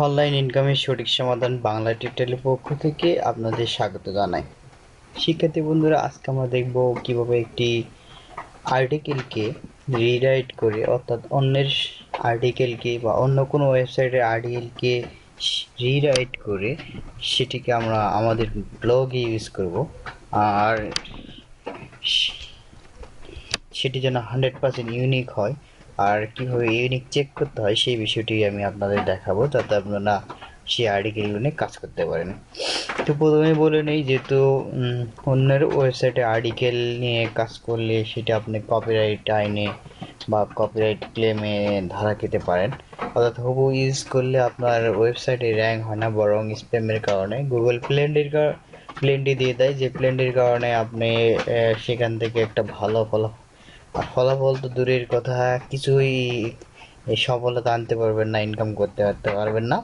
Online ইনকামের সঠিক সমাধান বাংলা টিউটোরিয়ালের পক্ষ থেকে আপনাদের স্বাগত জানাই। শিক্ষার্থী বন্ধুরা, আজকে আমরা দেখব কিভাবে একটি আর্টিকেলকে রিরাইট করে, অর্থাৎ অন্যের আর্টিকেলকে বা অন্য কোনো ওয়েবসাইটের আর্টিকেলকে রিরাইট করে সেটিকে আমরা আমাদের ব্লগে ইউজ করব, আর সেটি যেন 100% ইউনিক হয়। আর কীভাবে ইউনিক চেক করতে হয় সেই বিষয়টি আমি আপনাদের দেখাবো, যাতে আপনারা সেই আর্টিকেলগুলো নিয়ে কাজ করতে পারেন। তো প্রথমে বলে নেই, যেহেতু অন্যের ওয়েবসাইটে আর্টিকেল নিয়ে কাজ করলে সেটা আপনি কপিরাইট আইনে বা কপিরাইট ক্লেমে ধরা খেতে পারেন। অর্থাৎ হুবহু ইউজ করলে আপনার ওয়েবসাইটে র্যাঙ্ক হয় না, বরং স্প্যামের কারণে গুগল প্লেনটি দিয়ে দেয়, যে প্লেনটির কারণে আপনি সেখান থেকে একটা ভালো ফলাফল তো দূরের কথা, কিছুই সফলতা আনতে পারবেন না, ইনকাম করতে পারবেন না।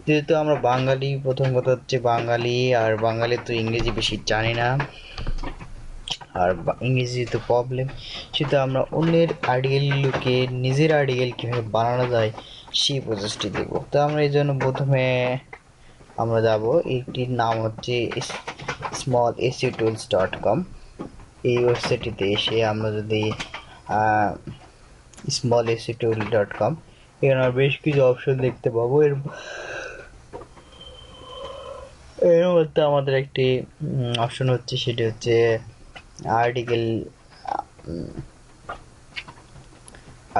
যেহেতু আমরা বাঙালি, প্রথম কথা হচ্ছে বাঙালি, আর বাঙালি তো ইংরেজি বেশি জানি না, আর ইংরেজি তো প্রবলেম, সেটা আমরা অন্যের আর্টিকেলগুলোকে নিজের আর্টিকেল কীভাবে বানানো যায় সেই প্রসেসটি দেখব। তো আমরা এই জন্য প্রথমে আমরা যাব, এইটির নাম হচ্ছে smallsutools.com। এই ওয়েবসাইটটিতে এসে আমরা যদি smallsutools.com, এখানে আমরা বেশ কিছু অপশন দেখতে পাবো। এর মধ্যে আমাদের একটি অপশন হচ্ছে, সেটি হচ্ছে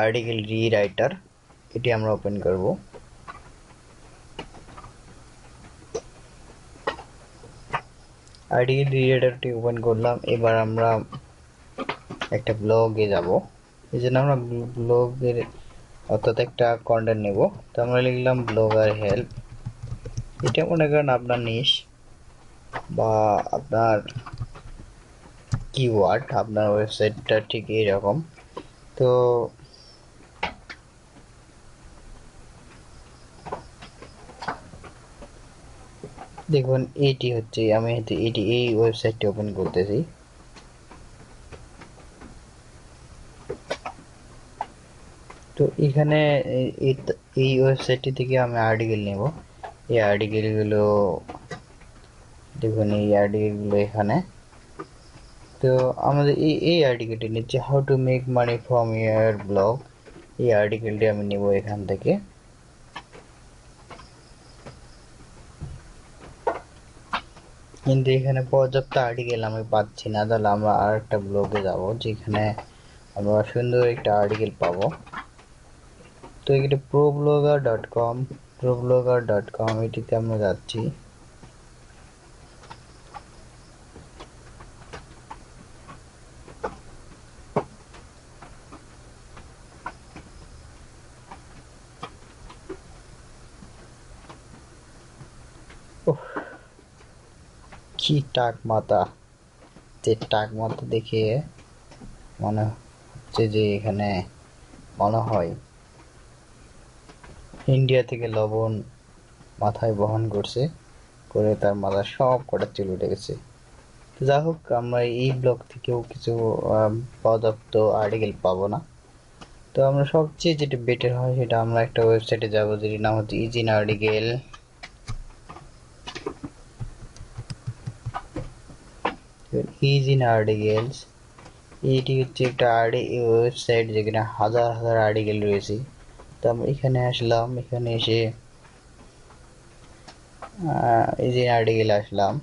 আর্টিকেল রিরাইটার। এটি আমরা ওপেন করব। আর্টিকেল রিরাইটারটি ওপেন করলাম। এবার আমরা একটা ব্লগে যাব, এই জন্য আমরা ব্লগের অর্থাৎ একটা কন্টেন্ট নেব। তো আমরা লিখলাম ব্লগার হেল্প। এটা মনে করেন আপনার নিশ বা আপনার কিওয়ার্ড, আপনার ওয়েবসাইটটা ঠিক এইরকম। তো দেখুন, এটি হচ্ছে, আমি এই ওয়েবসাইটটি ওপেন করতেছি। তো এখানে এই ওয়েবসাইটটি থেকে আমি আর্টিকেল নেব। এই আর্টিকেলগুলো দেখুন, এই আর্টিকেলগুলো এখানে। তো আমাদের এই আর্টিকেলটি নিচ্ছে, how to make money from year blog. এই আর্টিকেলটি আমি নেব এখান থেকে। কিন্তু এখানে পর্যাপ্ত আর্টিকেল আমি পাচ্ছি না, তাহলে আমরা আর একটা ব্লগে যাব, যেখানে আমরা সুন্দর একটা আর্টিকেল পাবো। তো এখানে problogger.com এটিতে আমরা যাচ্ছি। কি টাক মাথা, যে টাক মাথা দেখে মনে হচ্ছে যে এখানে মনে হয় ইন্ডিয়া থেকে লবণ মাথায় বহন করছে, করে তার মাথা সব কটা চুল উঠে গেছে। তো যাই হোক, আমরা এই ব্লগ থেকেও কিছু পর্যাপ্ত আর্টিকেল পাবো না। তো আমরা সবচেয়ে যেটা বেটার হয়, সেটা আমরা একটা ওয়েবসাইটে যাবো, যেটির নাম হচ্ছে ইজিন আর্টিকেল। ইজিন আর্টিকেলস, এটি হচ্ছে একটা ওয়েবসাইট যেখানে হাজার হাজার আর্টিকেল রয়েছে। তো আমরা এখানে আসলাম, এখানে এসে ইজিন আর্টিকেল আসলাম।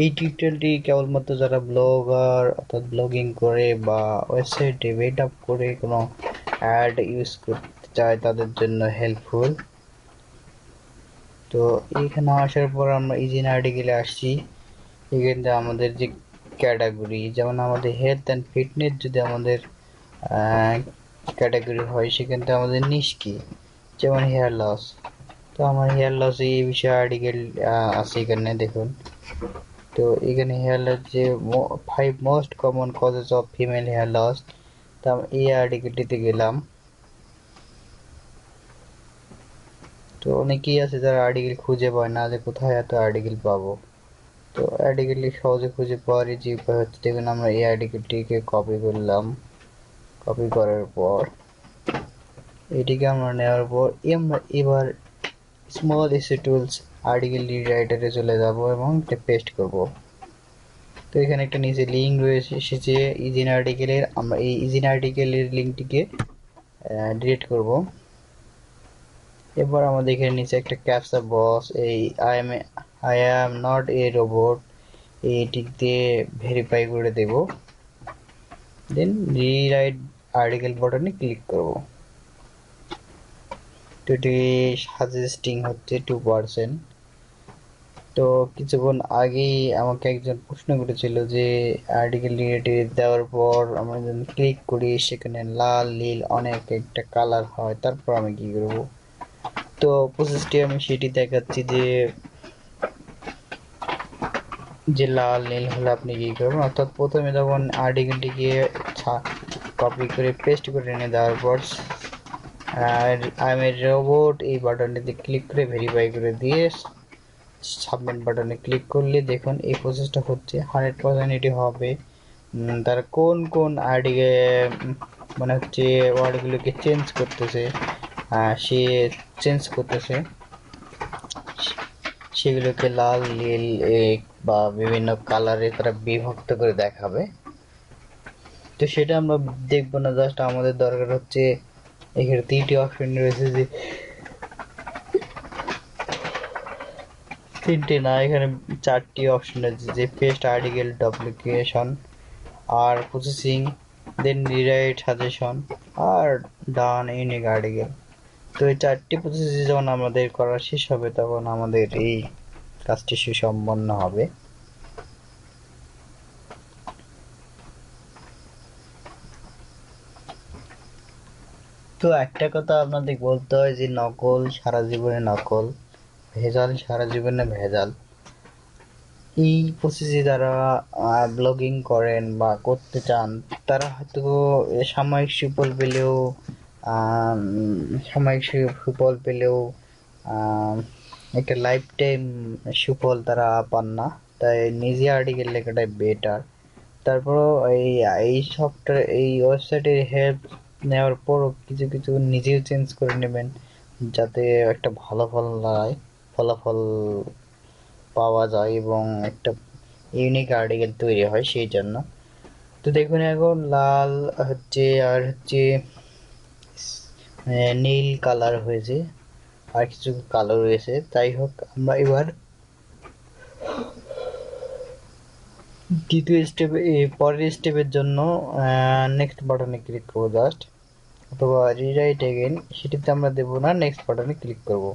এই টিউটোরিয়ালটি কেবলমাত্র যারা ব্লগার অর্থাৎ ব্লগিং করে বা ওয়েবসাইটে ওয়েট আপ করে কোনো অ্যাড ইউজ করতে চায় তাদের জন্য হেল্পফুল। তো এখানে আসার পর আমরা ইজিন আর্টিকেলে আসছি। এখানে আমাদের যে ক্যাটাগরি, যেমন আমাদের হেলথ অ্যান্ড ফিটনেস যদি আমাদের ক্যাটাগরি হয়, সেখান থেকে আমাদের নিশ কি, যেমন হেয়ার লস। তো আমার হেয়ার লস এই বিষয়ে আর্টিকেল আছে এখানে দেখুন। তো এখানে হেয়ার লস যে 5 most common causes of female hair loss, তো আমি এই আর্টিকেলটিতে গেলাম। তো অনেকেই আছে যারা আর্টিকেল খুঁজে পায় না, যে কোথায় এত আর্টিকেল পাবো। তো তো আর্টিকেলটি সহজে খুঁজে পাওয়ার যে উপায় হচ্ছে, দেখুন আমরা এই আর্টিকেলটিকে কপি করলাম। কপি করার পর এটিকে আমরা নেওয়ার পর আমরা এবার স্মল এসে টুলস আর্টিকেল রাইটারে চলে যাব এবং এটা পেস্ট করব। তো এখানে একটা নিচে লিঙ্ক রয়েছে এসেছে ইজিন আর্টিকেলের, আমরা এই ইজিন আর্টিকেলের লিঙ্কটিকে ডিলিট করব। এবার আমাদের এখানে নিচে একটা ক্যাপচা বক্স, এই I am not a robot, এইটিতে ভেরিফাই করে দেব। দেন রিরাইট আর্টিকেল বাটনে ক্লিক করব। তো এটি সাজেস্টিং হচ্ছে 2%। তো কিছুক্ষণ আগেই আমাকে একজন প্রশ্ন করেছিল যে আর্টিকেল রিলেটেড দেওয়ার পর আমরা যদি ক্লিক করি সেখানে লাল নীল অনেক একটা কালার হয়, তারপর আমি কি করব। তো প্রসেসটি আমি সেটি দেখাচ্ছি যে লাল নীল হলে আপনি কি করবেন। অর্থাৎ প্রথমে যখন আর্টিকেলটিকে কপি করে পেস্ট করে এনে দেওয়ার পর আই এম এ রোবট এই বাটনটিতে ক্লিক করে ভেরিফাই করে দিয়ে সাবমিট বাটনে ক্লিক করলে দেখুন এই প্রসেসটা হচ্ছে 100% এটি হবে। তারা কোন কোন আইডিকে মানে হচ্ছে ওয়ার্ডগুলোকে চেঞ্জ করতেছে, সে চেঞ্জ করতেছে সেগুলোকে লাল নীল বা বিভিন্ন কালারে তারা বিভক্ত করে দেখাবে। তো সেটা আমরা দেখবো না, জাস্ট আমাদের দরকার হচ্ছে এখানে 3টি অপশন রয়েছে, যে 3টে না এখানে 4টি অপশন আছে, যে পেস্ট আর্টিকেল ডুপ্লিকেশন আর প্রসেসিং, দেন রিরাইট সাজেশন আর ডান ইউনিক আর্টিকেল। তো এই 4টি প্রসেস যখন আমাদের করা শেষ হবে তখন আমাদের এই কাজটি সুসম্পন্ন হবে। তো একটা কথা আপনাদের বলতে হয় যে নকল সারা জীবনে নকল, ভেজাল সারা জীবনে ভেজাল। এই প্রসেসে যারা ব্লগিং করেন বা করতে চান তারা হয়তো সাময়িক সুফল পেলেও সাময়িক সুফল পেলেও একটা লাইফ টাইম সুফল তারা পান না। তাই নিজে আর্টিকেল লেখাটাই বেটার। তারপরও এই সফটওয়্যার এই ওয়েবসাইটের হেল্প নেওয়ার পরও কিছু কিছু নিজেও চেঞ্জ করে নেবেন, যাতে একটা ভালো ফলাফল পাওয়া যায় এবং একটা ইউনিক আর্টিকেল তৈরি হয় সেই জন্য। তো দেখুন এখন লাল হচ্ছে আর হচ্ছে নীল কালার হয়েছে, আর কিছু কালো রয়েছে। যাই হোক আমরা এবার দ্বিতীয় স্টেপে পরের স্টেপের জন্য নেক্সট বাটনে ক্লিক করবো জাস্ট, অথবা রিরাইট এগেইন সেটিতে আমরা দেবো না, নেক্সট বাটনে ক্লিক করব।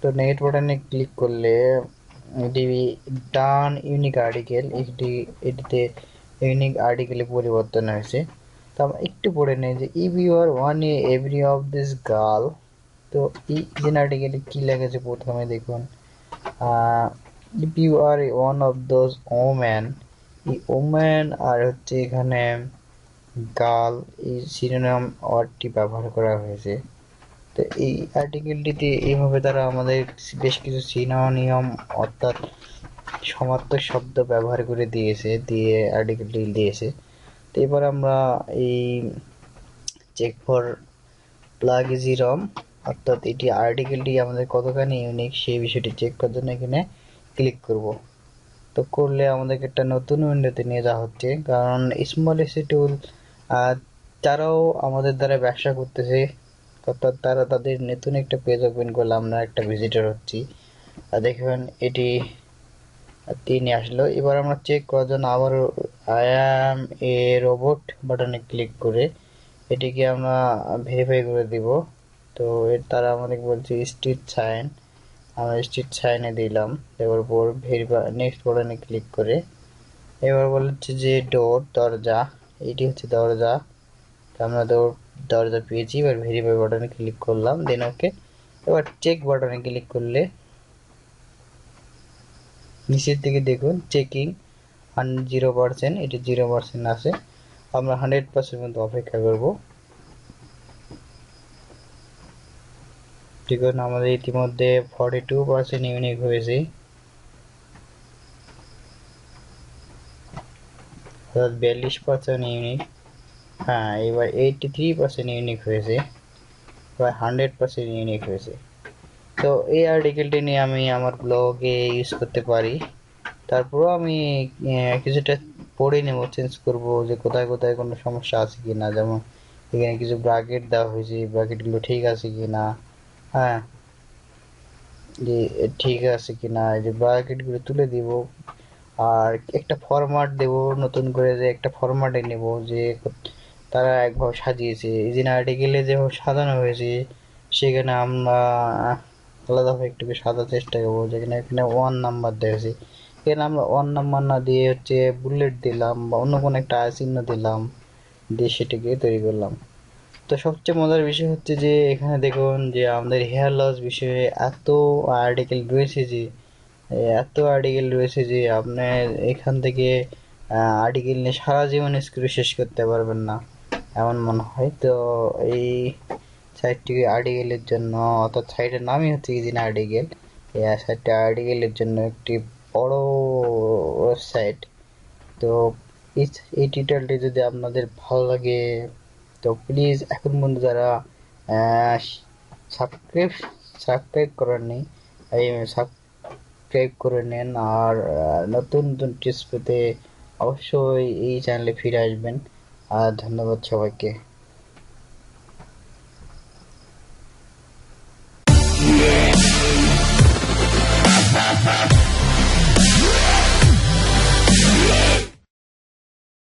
তো নেক্সট বাটনে ক্লিক করলে এটি ডান ইউনিক আর্টিকেল, এটিতে ইউনিক আর্টিকেলে পরিবর্তন হয়েছে। তো আমরা একটু পড়ে নেই যে if you are one every of this girl. তো এই ইউনিক আর্টিকেলে কী লেগেছে প্রথমে দেখুন, if you are one of those woman, এই ওম্যান আর হচ্ছে এখানে গার্ল এই সিনোনিম ওয়ার্ডটি ব্যবহার করা হয়েছে। তো এই আর্টিকেলটিতে এইভাবে তারা আমাদের বেশ কিছু সিনোনিম অর্থাৎ সমার্থক শব্দ ব্যবহার করে দিয়ে আর্টিকেলটি দিয়েছে। তো এবার আমরা এই চেক ফর প্লাগিজিরম অর্থাৎ এটি আর্টিকেলটি আমাদের কতখানি ইউনিক সেই বিষয়টি চেক করার জন্য এখানে ক্লিক করব। তো করলে আমাদেরকে একটা নতুন উইন্ডোতে নিয়ে যাওয়া হচ্ছে, কারণ স্মল এসি টুল তারাও আমাদের দ্বারা ব্যবসা করতেছে। অর্থাৎ তারা তাদের নতুন একটা পেজ ওপেন করলে আমরা একটা ভিজিটর হচ্ছি, আর দেখবেন এটি তিনি আসলো। এবার আমরা চেক করার জন্য আবার আই অ্যাম এ রোবট বাটনে ক্লিক করে এটিকে আমরা ভেরিফাই করে দিব। তো এর তারা আমাদের বলছে স্ট্রিট সাইন, আমরা স্ট্রিট সাইনে দিলাম, দেওয়ার পর ভেরিফাই নেক্সট বাটনে ক্লিক করে এবার বলছে যে ডোর দরজা, এটি হচ্ছে দরজা। আমরা দরজা পেয়েছি, এবার ভেরিফাই বাটনে ক্লিক করলাম, দেন ওকে। এবার চেক বাটনে ক্লিক করলে নিচের দিকে দেখুন চেকিং 0%, এটি 0% আছে। আমরা 100% মধ্যে অপেক্ষা করব। দেখুন আমাদের ইতিমধ্যে 42% ইউনিক হয়েছে। 42% ইউনিক। হ্যাঁ, এবার 83% ইউনিক হয়েছে, প্রায় 100% ইউনিক হয়েছে। তো এই আর্টিকেলটি নিয়ে আমি আমার ব্লগে ইউজ করতে পারি। তারপরেও আমি কিছুটা পড়ে নেব, চেঞ্জ করব যে কোথায় কোথায় কোনো সমস্যা আছে কি না। যেমন এখানে কিছু ব্র্যাকেট দেওয়া হয়েছে, ব্র্যাকেটগুলো ঠিক আছে কি না। হ্যাঁ, যে ঠিক আছে কি না, এই যে ব্র্যাকেটগুলো তুলে দিব। আর একটা ফরম্যাট দেব নতুন করে, যে একটা ফরম্যাটে নেব যে তারা একভাবে সাজিয়েছে। এই যে আর্টিকেলে যেভাবে সাজানো হয়েছে সেখানে আমরা আলাদাভাবে একটু সাজার চেষ্টা করবো। যেখানে এখানে 1 নাম্বার দেওয়া আছে, এখানে আমরা 1 নাম্বার না দিয়ে হচ্ছে বুলেট দিলাম বা অন্য কোনো একটা চিহ্ন দিলাম, দিয়ে সেটাকে তৈরি করলাম। তো সবচেয়ে মজার বিষয় হচ্ছে যে এখানে দেখুন যে আমাদের হেয়ার লস বিষয়ে আর্টিকেল রয়েছে যে আর্টিকেল রয়েছে যে আপনার এখান থেকে আর্টিকেল নিয়ে সারা জীবন স্কুলে শেষ করতে পারবেন না, এমন মনে হয়। তো এই সাইটটি আর্টিকেলের জন্য, অর্থাৎ সাইটের নামই হচ্ছে ইজিন আর্টিকেল। এই সাইটটি আর্টিকেলের জন্য একটি বড় ওয়েবসাইট। তো এই টিউটোরিয়ালটি যদি আপনাদের ভালো লাগে তো প্লিজ এখন পর্যন্ত যারা সাবস্ক্রাইব সাবস্ক্রাইব করেননি এই সাবস্ক্রাইব করে নেন। আর নতুন নতুন টিপস পেতে অবশ্যই এই চ্যানেলে ফিরে আসবেন। আর ধন্যবাদ সবাইকে।